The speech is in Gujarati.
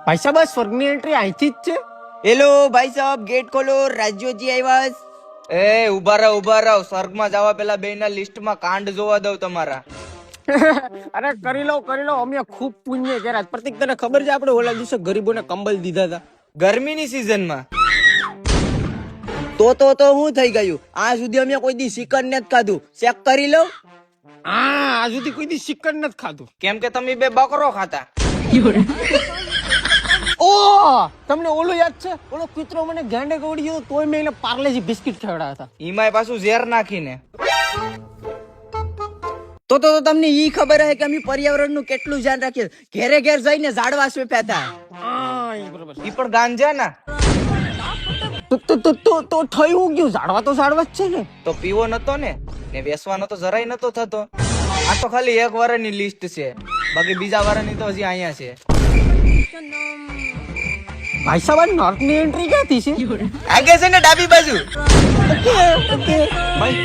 ભાઈ સાહેબ આ સ્વર્ગની એન્ટ્રી અહીંથી જ છે. હેલો ભાઈ સાહેબ, ગેટ ખોલો, રાજ્યોજી આવ્યા છે. એ ઉભા રહો સ્વર્ગમાં જવા પેલા બેના લિસ્ટમાં કાંડ જોવા દઉં તમારા. અરે કરી લો અમે ખૂબ પુણ્ય કર્યા. પ્રતિક તને ખબર છે આપણે ઓલા દિવસે ગરીબોને કંબલ દીધા હતા ગરમીની સિઝનમાં. તો હું થઈ ગયું? આ સુધી અમે કોઈ દી ચિકન નથી ખાધું. ચેક કરી લો. આ સુધી કોઈ દી ચિકન નથી ખાધું. કેમ કે તમે બે બકરો ખાતા. ઓ તમને ઓલું યાદ છે? ઓલો કૂતરો મને ગાંડે ગવડી ગયો તોય મેં એને પાર્લેજી બિસ્કિટ ખવડાવ્યા હતા. ઈમાય પાછું ઝેર નાખીને. તો તમને ઈ ખબર હે કે અમે પર્યાવરણનું કેટલું ધ્યાન રાખીએ. ઘેરે ઘેર જઈને ઝાડવા સ્વેપ્યા હતા. હા એ બરોબર. ઈ પણ ગાંજા ના. તો થયું ગયું, ઝાડવા તો ઝાડવા જ છે ને. તો પીવો નતો ને બેસવાનો તો જરાય નતો થતો. આ તો ખાલી એક વારની લિસ્ટ છે, બાકી બીજા વારની તો હજી અહીંયા છે. ભાઈ સાહેબ નોર્થની એન્ટ્રી ક્યાંથી છે? આગે છે ને ડાબી બાજુ. ભાઈ